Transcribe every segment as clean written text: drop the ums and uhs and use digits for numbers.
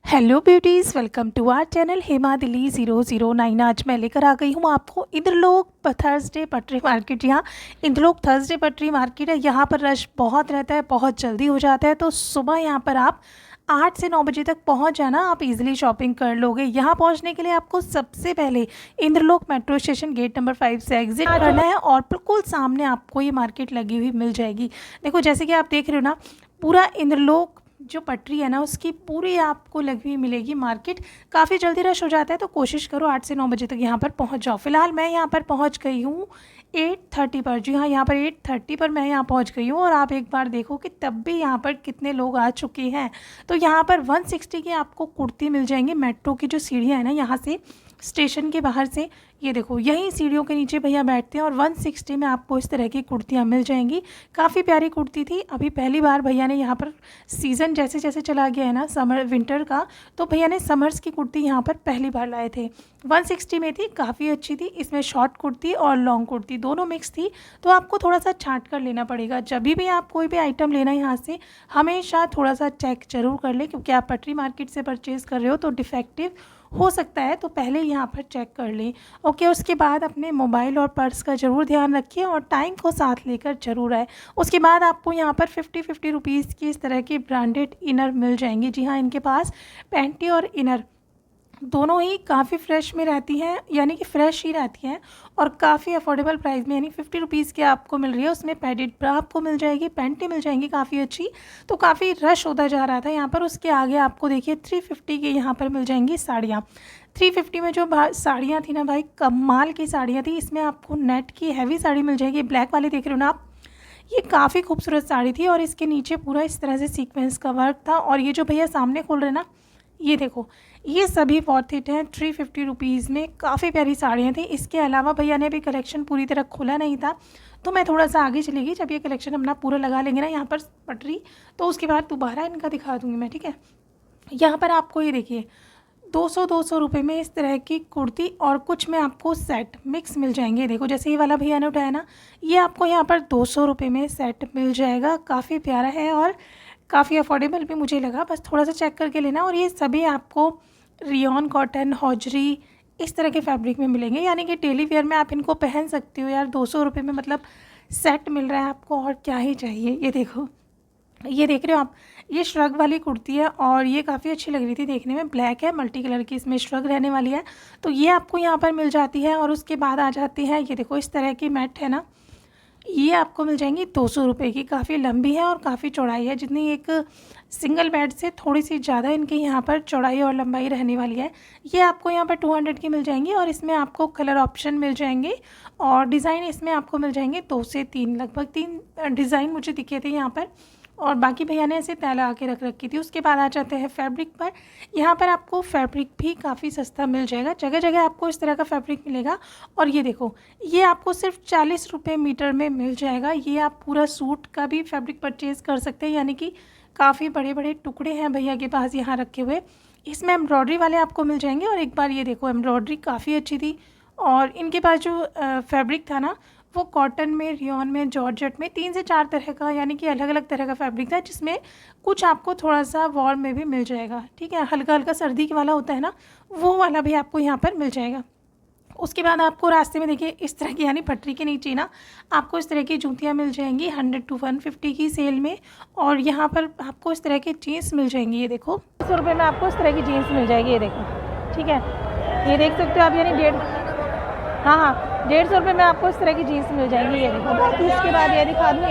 Hello beauties, welcome to our channel Hema Delhi 009। आज मैं लेकर आ गई हूँ आपको इंद्रलोक थर्सडे पटरी मार्केट। यहाँ इंद्रलोक थर्सडे पटरी मार्केट है। यहाँ पर रश बहुत रहता है, बहुत जल्दी हो जाता है। तो सुबह यहाँ पर आप 8 से 9 बजे तक पहुँच जाना, आप इजीली शॉपिंग कर लोगे। यहाँ पहुँचने के लिए आपको सबसे पहले Inderlok metro station gate number 5 से एग्जिट करना है और बिल्कुल सामने आपको ये मार्केट लगी हुई मिल जाएगी। देखो, जैसे कि आप देख रहे हो ना, पूरा इंद्रलोक जो पटरी है ना उसकी पूरी आपको लगी हुई मिलेगी मार्केट। काफ़ी जल्दी रश हो जाता है, तो कोशिश करो 8 से 9 बजे तक यहाँ पर पहुँच जाओ। फिलहाल मैं यहाँ पर पहुँच गई हूँ 8:30 पर। जी हाँ, यहाँ पर 8:30 पर मैं यहाँ पहुँच गई हूँ। और आप एक बार देखो कि तब भी यहाँ पर कितने लोग आ चुके हैं। तो यहाँ पर 160 की आपको कुर्ती मिल जाएंगी। मेट्रो की जो सीढ़ियाँ हैं ना, यहाँ से स्टेशन के बाहर से, ये देखो यहीं सीढ़ियों के नीचे भैया बैठते हैं और 160 में आपको इस तरह की कुर्तियाँ मिल जाएंगी। काफ़ी प्यारी कुर्ती थी। अभी पहली बार भैया ने यहाँ पर, सीज़न जैसे जैसे चला गया है ना समर विंटर का, तो भैया ने समर्स की कुर्ती यहाँ पर पहली बार लाए थे। 160 में थी, काफ़ी अच्छी थी। इसमें शॉर्ट कुर्ती और लॉन्ग कुर्ती दोनों मिक्स थी। तो आपको थोड़ा सा छांट कर लेना पड़ेगा। जब भी आप कोई भी आइटम लेना यहाँ से, हमेशा थोड़ा सा चेक ज़रूर कर ले, क्योंकि आप पटरी मार्केट से परचेज़ कर रहे हो तो डिफेक्टिव हो सकता है। तो पहले यहाँ पर चेक कर लें। ओके, उसके बाद अपने मोबाइल और पर्स का ज़रूर ध्यान रखिए और टाइम को साथ लेकर ज़रूर आए। उसके बाद आपको यहाँ पर 50 रुपीज़ की इस तरह की ब्रांडेड इनर मिल जाएंगी। जी हाँ, इनके पास पैंटी और इनर दोनों ही काफ़ी फ्रेश में रहती हैं, यानी कि फ़्रेश ही रहती हैं और काफ़ी अफोर्डेबल प्राइस में, यानी 50 रुपीज़ की आपको मिल रही है। उसमें पैडेड ब्रा आपको मिल जाएगी, पैंटी मिल जाएंगी काफ़ी अच्छी। तो काफ़ी रश होता जा रहा था यहाँ पर। उसके आगे आपको देखिए 350 की यहाँ पर मिल जाएंगी साड़ियाँ। 350 में जो साड़ियाँ थी ना भाई, कमाल की साड़ियाँ थी। इसमें आपको नेट की हैवी साड़ी मिल जाएगी। ब्लैक वाली देख रहे हो ना आप, ये काफ़ी खूबसूरत साड़ी थी और इसके नीचे पूरा इस तरह से सीक्वेंस का वर्क था। और ये जो भैया सामने खोल रहे हैं ना, ये देखो, ये सभी वर्थ इट हैं। 350 रुपीज़ में काफ़ी प्यारी साड़ियाँ थी। इसके अलावा भैया ने अभी कलेक्शन पूरी तरह खुला नहीं था, तो मैं थोड़ा सा आगे चली गई। जब ये कलेक्शन अपना पूरा लगा लेंगे ना यहाँ पर पटरी, तो उसके बाद दोबारा इनका दिखा दूँगी मैं, ठीक है। यहाँ पर आपको ये देखिए 200 रुपये में इस तरह की कुर्ती और कुछ में आपको सेट मिक्स मिल जाएंगे। देखो, जैसे ये वाला भैया ने उठाया ना, ये आपको यहाँ पर 200 रुपये में सेट मिल जाएगा। काफ़ी प्यारा है और काफ़ी अफोर्डेबल भी मुझे लगा। बस थोड़ा सा चेक करके लेना। और ये सभी आपको रियॉन कॉटन, हौजरी, इस तरह के फैब्रिक में मिलेंगे, यानी कि डेली वेयर में आप इनको पहन सकते हो यार। 200 रुपये में मतलब सेट मिल रहा है आपको, और क्या ही चाहिए। ये देखो, ये देख रहे हो आप, ये श्रग वाली कुर्ती है और ये काफ़ी अच्छी लग रही थी देखने में। ब्लैक है, मल्टी कलर की इसमें श्रग रहने वाली है, तो ये आपको यहाँ पर मिल जाती है। और उसके बाद आ जाती है, ये देखो इस तरह की मैट है ना, ये आपको मिल जाएंगी 200 रुपये की। काफ़ी लंबी है और काफ़ी चौड़ाई है, जितनी एक सिंगल बेड से थोड़ी सी ज़्यादा इनके यहाँ पर चौड़ाई और लंबाई रहने वाली है। ये आपको यहाँ पर 200 की मिल जाएंगी और इसमें आपको कलर ऑप्शन मिल जाएंगे और डिज़ाइन इसमें आपको मिल जाएंगे 2 से 3, लगभग 3 डिज़ाइन मुझे दिखे थे यहाँ पर। और बाकी भैया ने ऐसे तय लगा के रख रखी थी। उसके बाद आ जाते हैं फैब्रिक पर। यहाँ पर आपको फैब्रिक भी काफ़ी सस्ता मिल जाएगा। जगह जगह आपको इस तरह का फैब्रिक मिलेगा। और ये देखो, ये आपको सिर्फ 40 रुपये मीटर में मिल जाएगा। ये आप पूरा सूट का भी फैब्रिक परचेज़ कर सकते हैं, यानी कि काफ़ी बड़े बड़े टुकड़े हैं भैया के पास यहाँ रखे हुए। इसमें एम्ब्रॉयडरी वाले आपको मिल जाएंगे। और एक बार ये देखो, एम्ब्रॉयडरी काफ़ी अच्छी थी। और इनके पास जो फैब्रिक था ना, वो कॉटन में, रियॉन में, जॉर्जेट में 3 से 4 तरह का, यानी कि अलग अलग तरह का फैब्रिक था, जिसमें कुछ आपको थोड़ा सा वॉर्म में भी मिल जाएगा। ठीक है, हल्का हल्का सर्दी के वाला होता है ना, वो वाला भी आपको यहाँ पर मिल जाएगा। उसके बाद आपको रास्ते में देखिए इस तरह की, यानी पटरी के नीचे ना, आपको इस तरह की जूतियाँ मिल जाएंगी 100 to 150 की सेल में। और यहाँ पर आपको इस तरह की जीन्स मिल जाएंगी। ये देखो 100 रुपये में आपको इस तरह की जीन्स मिल जाएगी। ये देखो, ठीक है, ये देख सकते हो आप, यानी 150 रुपये में आपको इस तरह की जीन्स मिल जाएंगी। ये देखो, बाकी इसके बाद ये दिखा दूँ,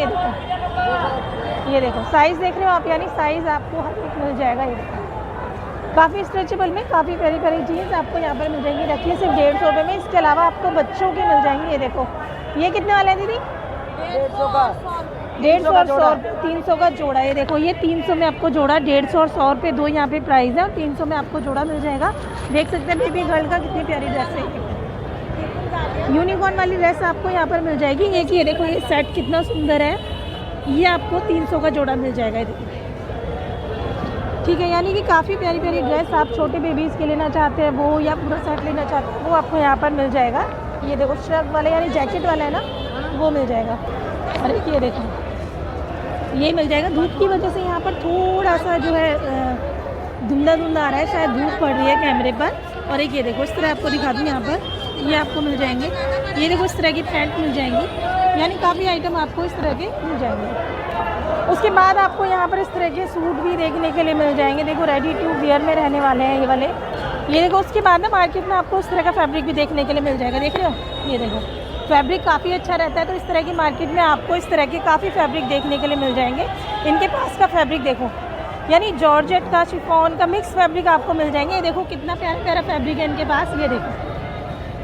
ये देखो साइज़ देख रहे हो आप, यानी साइज़ आपको हर एक मिल जाएगा। ये देखो, काफ़ी स्ट्रेचेबल में काफ़ी प्यारी प्यारी जीन्स आपको यहाँ पर मिल जाएंगी। रखिए सिर्फ 150 रुपये में। इसके अलावा आपको बच्चों की मिल जाएंगी। ये देखो, ये कितने वाले हैं दीदी? 150 का, 150 और 100 रुपये, 300 का जोड़ा। ये देखो, ये 300 में आपको जोड़ा, 150 और 100 रुपये दो यहाँ पे प्राइस है। और 300 में आपको जोड़ा मिल जाएगा। देख सकते हैं बेबी गर्ल का कितनी प्यारी ड्रेस है। यूनिकॉर्न वाली ड्रेस आपको यहाँ पर मिल जाएगी। ये देखो, ये सेट कितना सुंदर है। ये आपको 300 का जोड़ा मिल जाएगा। ये देखिए, ठीक है, यानी कि काफ़ी प्यारी प्यारी ड्रेस आप छोटे बेबीज़ के लेना चाहते हैं वो, या पूरा सेट लेना चाहते हैं वो, आपको यहाँ पर मिल जाएगा। ये देखो, श्रग वाला यानी जैकेट वाला है ना, वो मिल जाएगा। अरे ये देखो, ये मिल जाएगा। धूप की वजह से यहाँ पर थोड़ा सा जो है धुंधला धुंधला आ रहा है, शायद धूप पड़ रही है कैमरे पर। और एक ये देखो, इस तरह आपको दिखा दूँ यहाँ पर, ये आपको मिल जाएंगे। ये देखो इस तरह की पैंट मिल जाएंगी, यानी काफ़ी आइटम आपको इस तरह के मिल जाएंगे। उसके बाद आपको यहाँ पर इस तरह के सूट भी देखने के लिए मिल जाएंगे। देखो रेडी टू वियर में रहने वाले हैं ये वाले। ये देखो उसके बाद ना मार्केट में आपको इस तरह का फैब्रिक भी देखने के लिए मिल जाएगा। देख रहे हो, ये देखो फैब्रिक काफ़ी अच्छा रहता है। तो इस तरह की मार्केट में आपको इस तरह के काफ़ी फैब्रिक देखने के लिए मिल जाएंगे। इनके पास का फैब्रिक देखो, यानी जॉर्जेट का, शिफॉन का मिक्स फैब्रिक आपको मिल जाएंगे। ये देखो कितना प्यारा प्यारा फैब्रिक है इनके पास, ये देखो।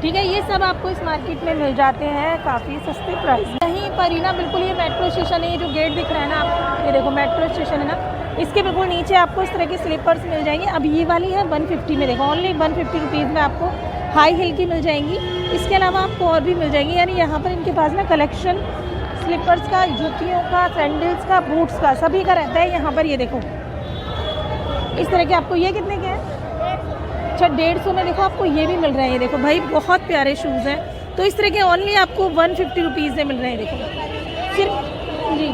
ठीक है, ये सब आपको इस मार्केट में मिल जाते हैं काफ़ी सस्ते प्राइस। यहीं पर ही ना बिल्कुल ये मेट्रो स्टेशन है, ये जो गेट दिख रहा है ना आपको, ये देखो मेट्रो स्टेशन है ना, इसके बिल्कुल नीचे आपको इस तरह की स्लीपर्स मिल जाएंगी। अब ये वाली है 150 में, देखो ओनली 150 रुपीज़ में आपको हाई हिल की मिल जाएंगी। इसके अलावा आपको और भी मिल जाएंगी, यानी यहाँ पर इनके पास ना कलेक्शन स्लीपर्स का, जूतियों का, सैंडल्स का, बूट्स का, सभी का रहता है यहाँ पर। ये देखो इस तरह के आपको, ये कितने के हैं? अच्छा 150 में देखो आपको ये भी मिल रहे हैं। ये देखो भाई बहुत प्यारे शूज़ हैं। तो इस तरह के ओनली आपको 150 रुपीज़ में मिल रहे हैं। देखो सिर्फ जी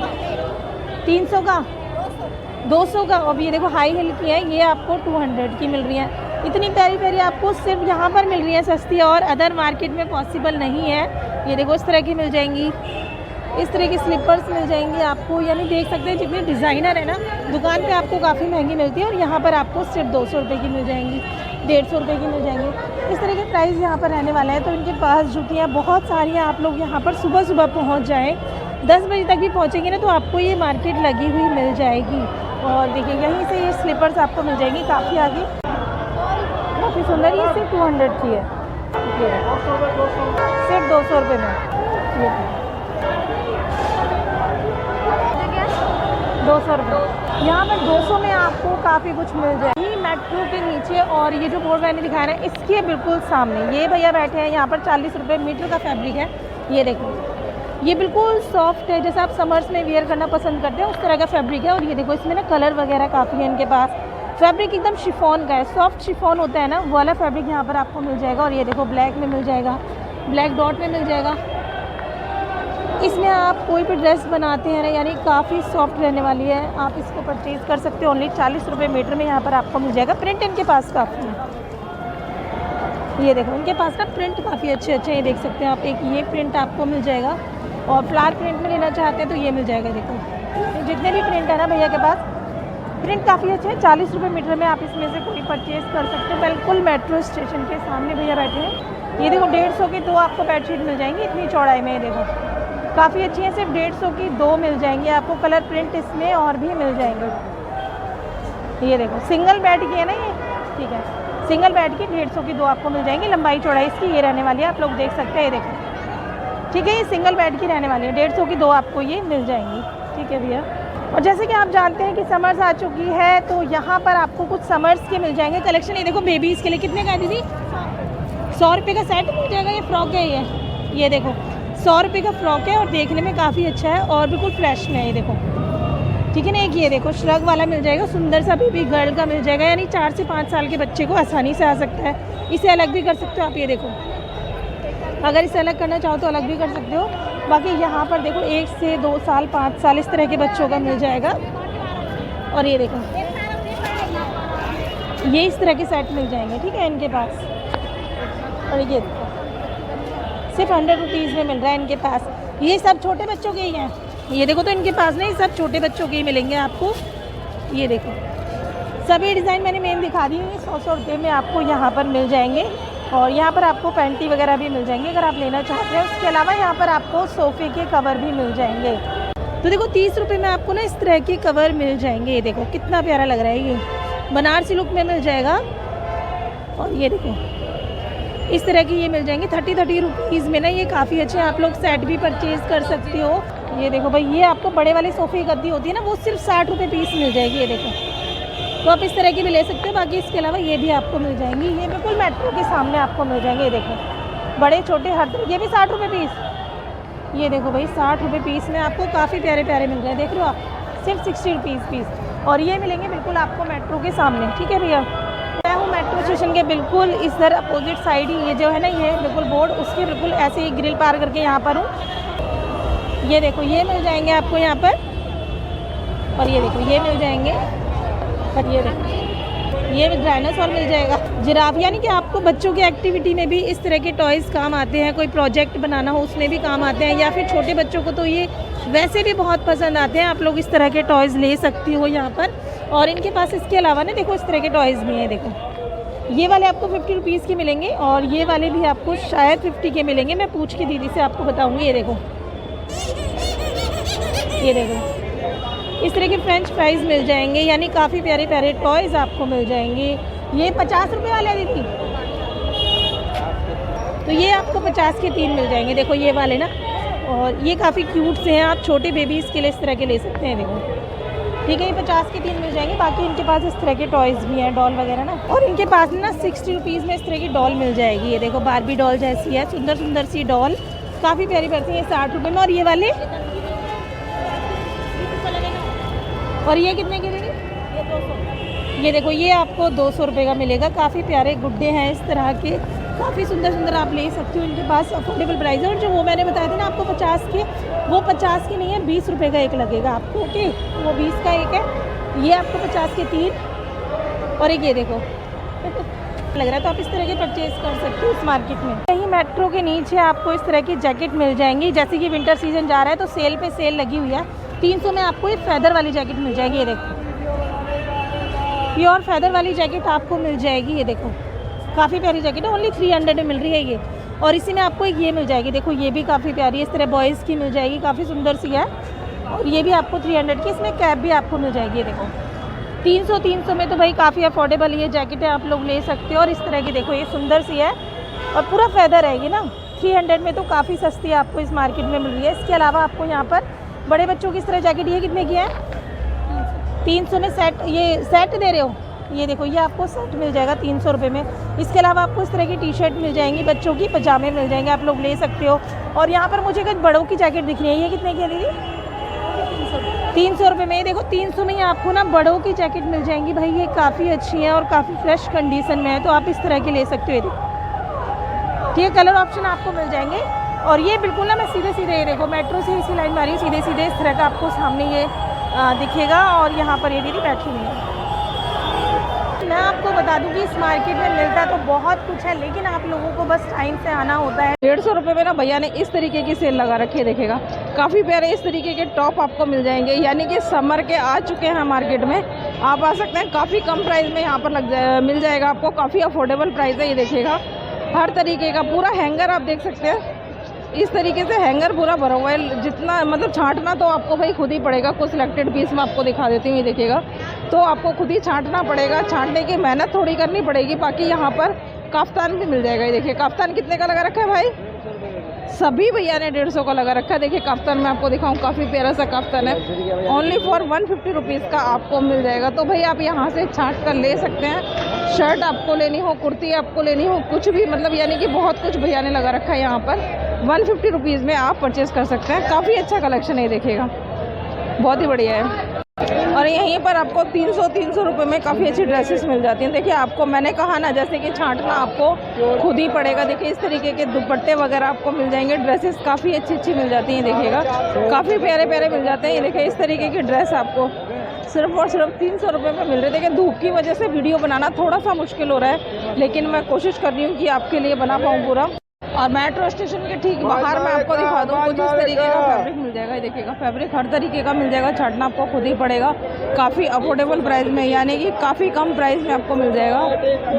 300 का, 200 का। अब ये देखो हाई हिल की है, ये आपको 200 की मिल रही है। इतनी प्यारी प्यारी आपको सिर्फ यहाँ पर मिल रही है सस्ती, और अदर मार्केट में पॉसिबल नहीं है। ये देखो इस तरह की मिल जाएंगी, इस तरह की स्लीपर्स मिल जाएंगी आपको। यानी देख सकते हैं जितने डिज़ाइनर है ना, दुकान पे आपको काफ़ी महंगी मिलती है, और यहाँ पर आपको सिर्फ 200 रुपये की मिल जाएंगी, 150 रुपये की मिल जाएंगी। इस तरह के प्राइस यहाँ पर रहने वाले हैं। तो इनके पास जूतियाँ बहुत सारी हैं। आप लोग यहाँ पर सुबह सुबह पहुँच जाएँ, 10 बजे तक भी पहुँचेंगे ना तो आपको ये मार्केट लगी हुई मिल जाएगी। और देखिए यहीं से ये स्लीपर्स आपको मिल जाएंगी काफ़ी आगे, काफ़ी सुंदर। ये सिर्फ 200 की है, सिर्फ 200 रुपये में, 200 रुपये। यहाँ पर 200 में आपको काफ़ी कुछ मिल जाए। मेट्रो के नीचे, और ये जो बोर्ड मैंने दिखा रहा है इसके बिल्कुल सामने ये भैया बैठे हैं। यहाँ पर 40 रुपये मीटर का फैब्रिक है। ये देखो ये बिल्कुल सॉफ्ट है, जैसे आप समर्स में वियर करना पसंद करते हैं उस तरह का फैब्रिक है। और ये देखो इसमें ना कलर वगैरह काफ़ी है इनके पास। फैब्रिक एकदम शिफॉन का है, सॉफ्ट शिफॉन होता है ना, वो वाला फैब्रिक यहाँ पर आपको मिल जाएगा। और ये देखो ब्लैक में मिल जाएगा, ब्लैक डॉट में मिल जाएगा। इसमें आप कोई भी ड्रेस बनाते हैं ना, यानी काफ़ी सॉफ्ट रहने वाली है। आप इसको परचेज़ कर सकते हो ओनली 40 रुपये मीटर में यहाँ पर आपको मिल जाएगा। प्रिंट इनके पास काफ़ी है, ये देखो इनके पास ना प्रिंट काफ़ी अच्छे अच्छे, ये देख सकते हैं आप। एक ये प्रिंट आपको मिल जाएगा, और फ्लावर प्रिंट में लेना चाहते हैं तो ये मिल जाएगा। देखो जितने भी प्रिंट है ना भैया के पास, प्रिंट काफ़ी अच्छे हैं। 40 रुपये मीटर में आप इसमें से कोई परचेज़ कर सकते हो। बिल्कुल मेट्रो स्टेशन के सामने भैया बैठे हैं। ये देखो 150 की 2 आपको बेडशीट मिल जाएंगी, इतनी चौड़ाई में। ये देखो काफ़ी अच्छी है, सिर्फ 150 की 2 मिल जाएंगी आपको। कलर प्रिंट इसमें और भी मिल जाएंगे। ये देखो सिंगल बेड की है ना ये, ठीक है, सिंगल बेड की 150 की 2 आपको मिल जाएंगी। लंबाई चौड़ाई इसकी ये रहने वाली है, आप लोग देख सकते हैं। ये देखो ठीक है, ये सिंगल बेड की रहने वाली है। 150 की 2 आपको ये मिल जाएंगी, ठीक है भैया। और जैसे कि आप जानते हैं कि समर्स आ चुकी है, तो यहाँ पर आपको कुछ समर्स के मिल जाएंगे कलेक्शन। ये देखो बेबीज़ के लिए कितने का है दीदी? 100 रुपये का सेट मिल जाएगा। ये फ्रॉक है, ये देखो 100 रुपये का फ्रॉक है, और देखने में काफ़ी अच्छा है और बिल्कुल फ्रेश में है। ये देखो ठीक है ना। एक ये देखो श्रग वाला मिल जाएगा, सुंदर सा बेबी गर्ल का मिल जाएगा, यानी 4 से 5 साल के बच्चे को आसानी से आ सकता है। इसे अलग भी कर सकते हो आप। ये देखो अगर इसे अलग करना चाहो तो अलग भी कर सकते हो। बाकी यहाँ पर देखो 1 से 2 साल, 5 साल इस तरह के बच्चों का मिल जाएगा। और ये देखो ये इस तरह के सेट मिल जाएंगे, ठीक है इनके पास। और ये देखो सिर्फ 100 रुपीज़ में मिल रहा है इनके पास। ये सब छोटे बच्चों के ही हैं। ये देखो तो इनके पास नहीं, सब छोटे बच्चों के ही मिलेंगे आपको। ये देखो सभी डिज़ाइन मैंने मेन दिखा दी है। 100 रुपये में आपको यहाँ पर मिल जाएंगे। और यहाँ पर आपको पैंटी वगैरह भी मिल जाएंगे अगर आप लेना चाहते हैं। उसके अलावा यहाँ पर आपको सोफ़े के कवर भी मिल जाएंगे। तो देखो 30 रुपये में आपको ना इस तरह के कवर मिल जाएंगे। ये देखो कितना प्यारा लग रहा है, ये बनारसी लुक में मिल जाएगा। और ये देखो इस तरह की ये मिल जाएंगे 30 रुपीज़ में ना। ये काफ़ी अच्छे हैं, आप लोग सेट भी परचेज़ कर सकते हो। ये देखो भाई, ये आपको बड़े वाले सोफ़े की गद्दी होती है ना, वो सिर्फ 60 रुपये पीस मिल जाएगी। ये देखो तो आप इस तरह की भी ले सकते हो। बाकी इसके अलावा ये भी आपको मिल जाएंगी, ये बिल्कुल मेट्रो के सामने आपको मिल जाएंगे। ये देखो बड़े छोटे हर तरह, ये भी 60 रुपये पीस। ये देखो भाई 60 रुपये पीस में आपको काफ़ी प्यारे प्यारे मिल रहे हैं, देख लो आप, सिर्फ 60 रुपीज़ पीस। और ये मिलेंगे बिल्कुल आपको मेट्रो के सामने, ठीक है भैया। मैं हूँ मेट्रो स्टेशन के बिल्कुल इधर अपोजिट साइड ही, ये जो है ना ये बिल्कुल बोर्ड, उसके बिल्कुल ऐसे ही ग्रिल पार करके यहाँ पर हूँ। ये देखो ये मिल जाएंगे आपको यहाँ पर। और ये देखो ये मिल जाएंगे। और ये देखो ये डायनासोर मिल जाएगा, जिराफ, यानी कि आपको बच्चों की एक्टिविटी में भी इस तरह के टॉयज़ काम आते हैं। कोई प्रोजेक्ट बनाना हो उसमें भी काम आते हैं, या फिर छोटे बच्चों को तो ये वैसे भी बहुत पसंद आते हैं। आप लोग इस तरह के टॉयज़ ले सकती हो यहाँ पर। और इनके पास इसके अलावा ना देखो इस तरह के टॉयज़ भी हैं। देखो ये वाले आपको 50 रुपीज़ के मिलेंगे और ये वाले भी आपको शायद 50 के मिलेंगे। मैं पूछ के दीदी से आपको बताऊँगी। ये देखो, ये देखो इस तरह के फ्रेंच फ्राइज़ मिल जाएंगे, यानी काफ़ी प्यारे प्यारे टॉयज़ आपको मिल जाएंगे। ये 50 रुपये वाले हैं दीदी, तो ये आपको 50 के 3 मिल जाएंगे। देखो ये वाले ना, और ये काफ़ी क्यूट से हैं, आप छोटे बेबीज़ के लिए इस तरह के ले सकते हैं। देखो ठीक है, ये 50 के 3 मिल जाएंगे। बाकी इनके पास इस तरह के टॉयज़ भी हैं, डॉल वगैरह ना। और इनके पास ना 60 रुपीज़ में इस तरह की डॉल मिल जाएगी। ये देखो बारबी डॉल जैसी है, सुंदर सुंदर सी डॉल, काफ़ी प्यारी पड़ती है 60 रुपये में। और ये वाले, और ये कितने के देंगे? ये 200। ये देखो ये आपको 200 रुपये का मिलेगा। काफ़ी प्यारे गुड्डे हैं इस तरह के, काफ़ी सुंदर सुंदर, आप ले सकते हो। इनके पास अफोर्डेबल प्राइस है। और जो वो मैंने बताया था ना आपको 50 के, वो 50 के नहीं है, 20 रुपये का एक लगेगा आपको। ओके, वो 20 का एक है, ये आपको 50 के 3। और एक ये देखो लग रहा है, तो आप इस तरह के परचेज कर सकते हो इस मार्केट में। यहीं मेट्रो के नीचे आपको इस तरह की जैकेट मिल जाएंगी। जैसे कि विंटर सीजन जा रहा है तो सेल पे सेल लगी हुई है। 300 में आपको ये फैदर वाली जैकेट मिल जाएगी। ये देखो प्योर फैदर वाली जैकेट आपको मिल जाएगी। ये देखो काफ़ी प्यारी जैकेट है, ओनली 300 में मिल रही है ये। और इसी में आपको एक ये मिल जाएगी। देखो ये भी काफ़ी प्यारी है, इस तरह बॉयज़ की मिल जाएगी, काफ़ी सुंदर सी है। और ये भी आपको 300 की, इसमें कैप भी आपको मिल जाएगी। ये देखो 300 में तो भाई काफ़ी अफोर्डेबल ये जैकेट है, आप लोग ले सकते हो। और इस तरह की देखो ये सुंदर सी है और पूरा फैदर है ये ना। 300 में तो काफ़ी सस्ती आपको इस मार्केट में मिल रही है। इसके अलावा आपको यहाँ पर बड़े बच्चों की इस तरह जैकेट, ये कितने की है? 300 में सेट, ये सेट दे रहे हो? ये देखो ये आपको सेट मिल जाएगा 300 रुपये में। इसके अलावा आपको इस तरह की टी शर्ट मिल जाएंगी, बच्चों की पजामे मिल जाएंगे, आप लोग ले सकते हो। और यहाँ पर मुझे कुछ बड़ों की जैकेट दिख रही है, ये कितने की है दीदी? 300 रुपये में। ये देखो 300 में ही आपको ना बड़ों की जैकेट मिल जाएंगी भाई, ये काफ़ी अच्छी है और काफ़ी फ्रेश कंडीशन में है, तो आप इस तरह की ले सकते हो। ठीक है, कलर ऑप्शन आपको मिल जाएंगे। और ये बिल्कुल ना मैं सीधे सीधे, ये देखो मेट्रो से इसी लाइन में आ रही हूँ, सीधे सीधे इस तरह का आपको सामने ये दिखेगा। और यहाँ पर ये दीदी बैठी हुई है। मैं आपको बता दूं कि इस मार्केट में मिलता तो बहुत कुछ है, लेकिन आप लोगों को बस टाइम से आना होता है। 150 रुपये में ना भैया ने इस तरीके की सेल लगा रखी है, देखेगा काफ़ी प्यारे इस तरीके के टॉप आपको मिल जाएंगे। यानी कि समर के आ चुके हैं मार्केट में, आप आ सकते हैं। काफ़ी कम प्राइस में यहाँ पर मिल जाएगा आपको, काफ़ी अफोर्डेबल प्राइस है। ये देखिएगा हर तरीके का पूरा हैंगर आप देख सकते हैं, इस तरीके से हैंगर पूरा भरा हुआ है। जितना मतलब छांटना तो आपको भाई खुद ही पड़ेगा। कुछ सिलेक्टेड पीस में आपको दिखा देती हूँ, ये देखिएगा, तो आपको खुद ही छांटना पड़ेगा। छांटने की मेहनत थोड़ी करनी पड़ेगी। बाकी यहाँ पर काफ्तान भी मिल जाएगा। ये देखिए काफ्तान कितने का लगा रखा है भाई? सभी भैया ने 150 का लगा रखा है। देखिए काफ्तान मैं आपको दिखाऊँ, काफ़ी प्यारा सा काफ्तान है, ओनली फॉर 150 रुपीज़ का आपको मिल जाएगा। तो भाई आप यहाँ से छांट कर ले सकते हैं। शर्ट आपको लेनी हो, कुर्ती आपको लेनी हो, कुछ भी मतलब यानी कि बहुत कुछ भैया ने लगा रखा है यहाँ पर। 150 रुपीज़ में आप परचेज़ कर सकते हैं। काफ़ी अच्छा कलेक्शन है, देखिएगा बहुत ही बढ़िया है। और यहीं पर आपको 300 रुपये में काफ़ी अच्छी ड्रेसेस मिल जाती हैं। देखिए आपको मैंने कहा ना, जैसे कि छांटना आपको खुद ही पड़ेगा। देखिए इस तरीके के दुपट्टे वगैरह आपको मिल जाएंगे। ड्रेसेस काफ़ी अच्छी मिल जाती हैं, देखिएगा काफ़ी प्यारे प्यारे मिल जाते हैं। ये देखिए इस तरीके की ड्रेस आपको सिर्फ और सिर्फ 300 रुपये में मिल रही है। देखिए धूप की वजह से वीडियो बनाना थोड़ा सा मुश्किल हो रहा है, लेकिन मैं कोशिश कर रही हूँ कि आपके लिए बना पाऊँ पूरा। और मेट्रो स्टेशन के ठीक बाहर मैं आपको दिखा दूँ, कुछ इस तरीके का फैब्रिक मिल जाएगा। ये देखिएगा फैब्रिक हर तरीके का मिल जाएगा, छाटना आपको खुद ही पड़ेगा। काफ़ी अफोर्डेबल प्राइस में, यानी कि काफ़ी कम प्राइस में आपको मिल जाएगा।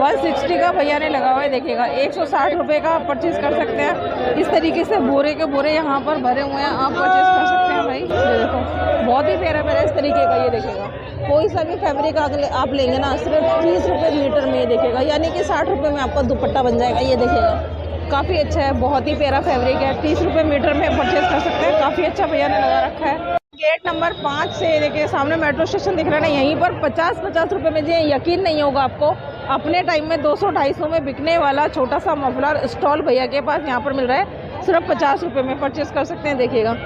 160 का भैया ने लगा हुआ है, देखिएगा 160 रुपये का आप परचेज़ कर सकते हैं। इस तरीके से बोरे के बोरे यहाँ पर भरे हुए हैं, आप परचेज़ कर सकते हैं भाई। ये देखो बहुत ही प्यारा प्यारा इस तरीके का, ये देखिएगा कोई सा भी फैब्रिक आप लेंगे ना सिर्फ 30 रुपये मीटर में, देखिएगा यानी कि 60 रुपये में आपका दुपट्टा बन जाएगा। ये देखिएगा काफ़ी अच्छा है, बहुत ही प्यारा फैब्रिक है। 30 रुपये मीटर में परचेज कर सकते हैं। काफ़ी अच्छा भैया ने लगा रखा है। गेट नंबर 5 से देखिए सामने मेट्रो स्टेशन दिख रहा है ना, यहीं पर 50 रुपये में, जी यकीन नहीं होगा आपको, अपने टाइम में 200-250 में बिकने वाला छोटा सा मफलर स्टॉल भैया के पास यहाँ पर मिल रहा है सिर्फ 50 रुपये में। परचेज कर सकते हैं। देखिएगा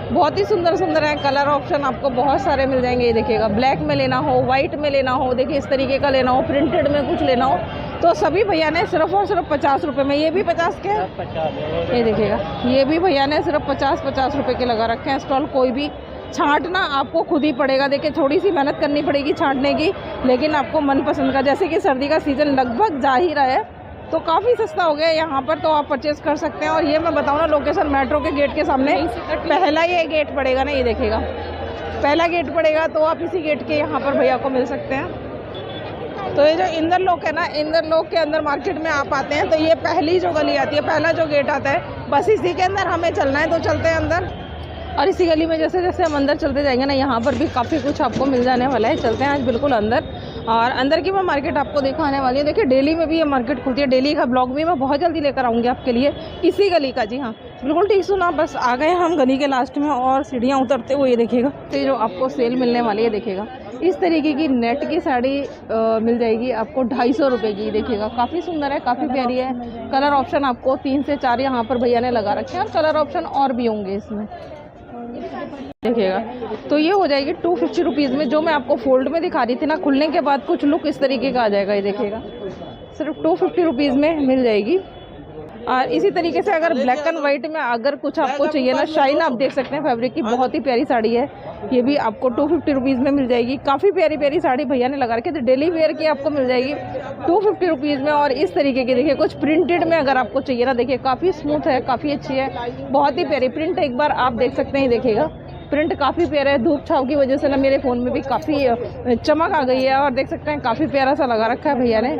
बहुत ही सुंदर सुंदर है, कलर ऑप्शन आपको बहुत सारे मिल जाएंगे। ये देखिएगा ब्लैक में लेना हो, वाइट में लेना हो, देखिए इस तरीके का लेना हो, प्रिंटेड में कुछ लेना हो, तो सभी भैया ने सिर्फ और सिर्फ 50 रुपये में। ये भी 50 के, ये देखिएगा ये भी भैया ने सिर्फ 50 रुपये के लगा रखे हैं स्टॉल। कोई भी छांटना आपको खुद ही पड़ेगा। देखिए थोड़ी सी मेहनत करनी पड़ेगी छांटने की, लेकिन आपको मनपसंद का, जैसे कि सर्दी का सीज़न लगभग जा ही रहा है तो काफ़ी सस्ता हो गया है यहाँ पर, तो आप परचेज़ कर सकते हैं। और ये मैं बताऊँ ना, लोकेशन मेट्रो के गेट के सामने पहला ये गेट पड़ेगा ना, ये देखिएगा पहला गेट पड़ेगा, तो आप इसी गेट के यहाँ पर भैया को मिल सकते हैं। तो ये जो इंद्रलोक है ना, इंद्रलोक के अंदर मार्केट में आप आते हैं तो ये पहली जो गली आती है, पहला जो गेट आता है, बस इसी के अंदर हमें चलना है, तो चलते हैं अंदर। और इसी गली में जैसे जैसे हम अंदर चलते जाएंगे ना, यहाँ पर भी काफ़ी कुछ आपको मिल जाने वाला है। चलते हैं आज बिल्कुल अंदर, और अंदर की मैं मार्केट आपको दिखाने वाली हूँ। देखिए डेली में भी ये मार्केट खुलती है, डेली का ब्लॉग भी मैं बहुत जल्दी लेकर आऊँगी आपके लिए इसी गली का। जी हाँ, बिल्कुल ठीक सुना, बस आ गए हम गली के लास्ट में, और सीढ़ियाँ उतरते हुए ये देखिएगा तो जो आपको सेल मिलने वाली है, देखिएगा इस तरीके की नेट की साड़ी मिल जाएगी आपको 250 रुपये की। देखिएगा काफ़ी सुंदर है, काफ़ी प्यारी है। कलर ऑप्शन आपको 3 से 4 यहाँ पर भैया ने लगा रखे हैं, और कलर ऑप्शन और भी होंगे इसमें, देखिएगा। तो ये हो जाएगी 250 रुपीज़ में, जो मैं आपको फोल्ड में दिखा रही थी ना, खुलने के बाद कुछ लुक इस तरीके का आ जाएगा। ये देखिएगा सिर्फ 250 रुपीज़ में मिल जाएगी। और इसी तरीके से अगर ब्लैक एंड वाइट में अगर कुछ आपको चाहिए ना, शाइन आप देख सकते हैं फैब्रिक की, बहुत ही प्यारी साड़ी है, ये भी आपको 250 रुपीज़ में मिल जाएगी। काफ़ी प्यारी प्यारी साड़ी भैया ने लगा रखी है, तो डेली वेयर की आपको मिल जाएगी 250 रुपीज़ में। और इस तरीके की देखिए कुछ प्रिंटेड में अगर आपको चाहिए ना, देखिए काफ़ी स्मूथ है, काफ़ी अच्छी है, बहुत ही प्यारी प्रिंट, एक बार आप देख सकते हैं। देखिएगा प्रिंट काफ़ी प्यारा है, धूप छाव की वजह से ना मेरे फ़ोन में भी काफ़ी चमक आ गई है, और देख सकते हैं काफ़ी प्यारा सा लगा रखा है भैया ने।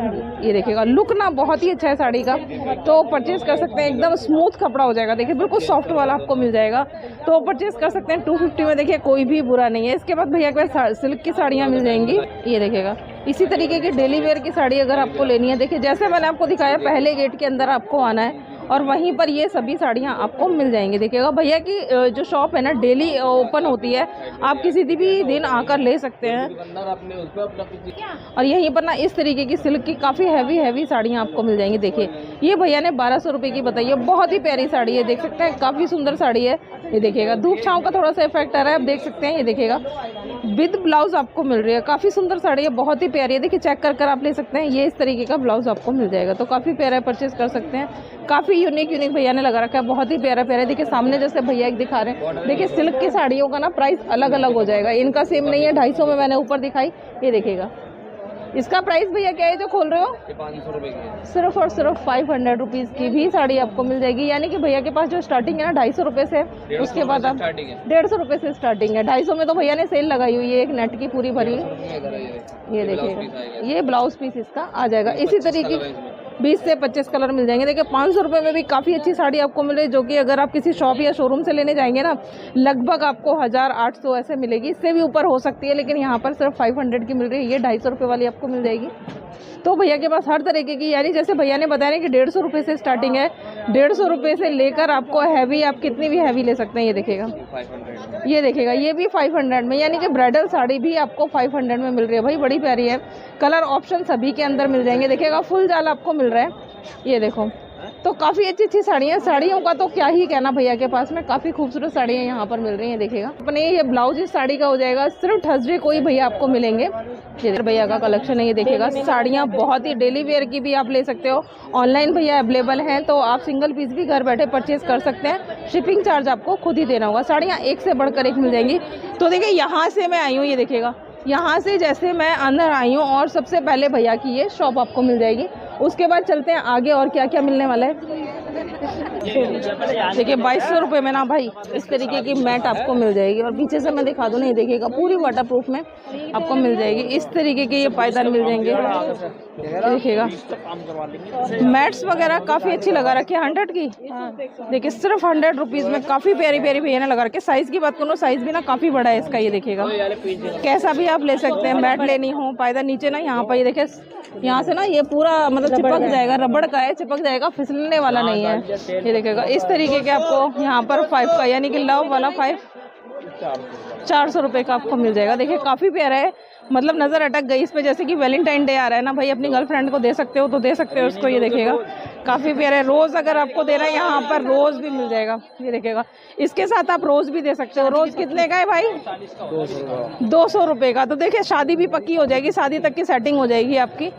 ये देखिएगा लुक ना बहुत ही अच्छा है साड़ी का, तो परचेज़ कर सकते हैं, एकदम स्मूथ कपड़ा हो जाएगा। देखिए बिल्कुल सॉफ्ट वाला आपको मिल जाएगा, तो परचेज़ कर सकते हैं 250 में। देखिए कोई भी बुरा नहीं है। इसके बाद भैया के पास सिल्क की साड़ियाँ मिल जाएंगी, ये देखिएगा इसी तरीके की डेली वेयर की साड़ी अगर आपको लेनी है, देखिए जैसे मैंने आपको दिखाया, पहले गेट के अंदर आपको आना है और वहीं पर ये सभी साड़ियाँ आपको मिल जाएंगी। देखिएगा भैया की जो शॉप है ना, डेली ओपन होती है, आप किसी भी दिन आकर ले सकते हैं। और यहीं पर ना इस तरीके की सिल्क की काफ़ी हैवी साड़ियाँ आपको मिल जाएंगी। देखिए ये भैया ने 1200 रुपये की बताई है, बहुत ही प्यारी साड़ी है, देख सकते हैं काफ़ी सुंदर साड़ी है। ये देखिएगा धूप छाँव का थोड़ा सा इफेक्ट आ रहा है, आप देख सकते हैं। ये देखिएगा विद ब्लाउज आपको मिल रही है, काफ़ी सुंदर साड़ी है, बहुत ही प्यारी है। देखिए चेक कर आप ले सकते हैं, ये इस तरीके का ब्लाउज आपको मिल जाएगा, तो काफ़ी प्यारा है, परचेज कर सकते हैं। काफ़ी यूनिक भैया ने लगा रखा है, बहुत ही प्यारा है। देखिए सामने जैसे भैया एक दिखा रहे हैं, देखिए सिल्क की साड़ियों का ना प्राइस अलग अलग हो जाएगा, इनका सेम नहीं है। 250 में मैंने ऊपर दिखाई, ये देखिएगा इसका प्राइस भैया क्या है जो खोल रहे हो? 500 रुपये की है। सिर्फ और सिर्फ 500 रुपीज़ की भी साड़ी आपको मिल जाएगी। यानी कि भैया के पास जो स्टार्टिंग है ना 250 रुपये से, उसके बाद आप 150 रुपये से स्टार्टिंग है। 250 में तो भैया ने सेल लगाई हुई है, एक नेट की पूरी भरी। ये देखिएगा ये ब्लाउज पीस इसका आ जाएगा। इसी तरीके 20 से 25 कलर मिल जाएंगे। देखिए 500 रुपये में भी काफ़ी अच्छी साड़ी आपको मिल रही है, जो कि अगर आप किसी शॉप या शोरूम से लेने जाएंगे ना, लगभग आपको 1800 ऐसे मिलेगी, इससे भी ऊपर हो सकती है, लेकिन यहाँ पर सिर्फ 500 की मिल रही है। ये 250 रुपये वाली आपको मिल जाएगी। तो भैया के पास हर तरीके की, यानी जैसे भैया ने बताया कि 150 रुपये से स्टार्टिंग है, 150 रुपये से लेकर आपको हैवी, आप कितनी भी हैवी ले सकते हैं। ये देखिएगा ये देखिएगा ये भी 500 में, यानी कि ब्राइडल साड़ी भी आपको 500 में मिल रही है भाई, बड़ी प्यारी है। कलर ऑप्शन सभी के अंदर मिल जाएंगे। देखिएगा फुल जाल आपको मिल रहा है, ये देखो, तो काफ़ी अच्छी अच्छी साड़ियाँ, साड़ियों का तो क्या ही कहना भैया के पास में, काफ़ी खूबसूरत साड़ियाँ यहाँ पर मिल रही हैं। देखिएगा अपने ये ब्लाउज इस साड़ी का हो जाएगा सिर्फ थर्सडे को ही भैया आपको मिलेंगे। ये भैया का कलेक्शन है, ये देखिएगा साड़ियाँ बहुत ही डेली वेयर की भी आप ले सकते हो। ऑनलाइन भैया अवेलेबल हैं, तो आप सिंगल पीस भी घर बैठे परचेज कर सकते हैं, शिपिंग चार्ज आपको खुद ही देना होगा। साड़ियाँ एक से बढ़कर एक मिल जाएंगी। तो देखिए यहाँ से मैं आई हूँ, ये देखिएगा यहाँ से जैसे मैं अंदर आई हूँ, और सबसे पहले भैया की ये शॉप आपको मिल जाएगी। उसके बाद चलते हैं आगे और क्या क्या मिलने वाला है। देखिए 2200 रुपये में ना भाई इस तरीके की मैट आपको मिल जाएगी, और पीछे से मैं दिखा दूँ ना, ये देखिएगा पूरी वाटरप्रूफ में आपको मिल जाएगी। इस तरीके के ये पायदान मिल जाएंगे, देखिएगा मैट्स वगैरह काफ़ी अच्छी लगा रखी है। 100 की देखिए सिर्फ 100 रुपीज़ में काफ़ी प्यारी प्यारी भैया ने लगा रखी है। साइज़ की बात करूँ, साइज़ भी ना काफ़ी बड़ा है इसका, ये देखिएगा कैसा भी आप ले सकते हैं। मैट लेनी हो, पायदान नीचे ना यहाँ पर, ये देखिए यहाँ से ना ये पूरा मतलब चिपक जाएगा, रबड़ का है, चिपक जाएगा, फिसलने वाला नहीं है। ये देखिएगा इस तरीके के आपको यहाँ पर 5 का, यानी कि लव वाला 5 400 रुपये का आपको मिल जाएगा। देखिए काफ़ी प्यारा है, मतलब नज़र अटक गई इस पे, जैसे कि वैलेंटाइन डे आ रहा है ना भाई, अपनी गर्लफ्रेंड को दे सकते हो तो दे सकते हो उसको। ये देखिएगा काफ़ी प्यारा है। रोज़ अगर आपको देना है, यहाँ पर रोज़ भी मिल जाएगा। ये देखिएगा इसके साथ आप रोज़ भी दे सकते हो। रोज़ कितने का है भाई? 200 रुपये का। तो देखिए शादी भी पक्की हो जाएगी, शादी तक की सेटिंग हो जाएगी आपकी।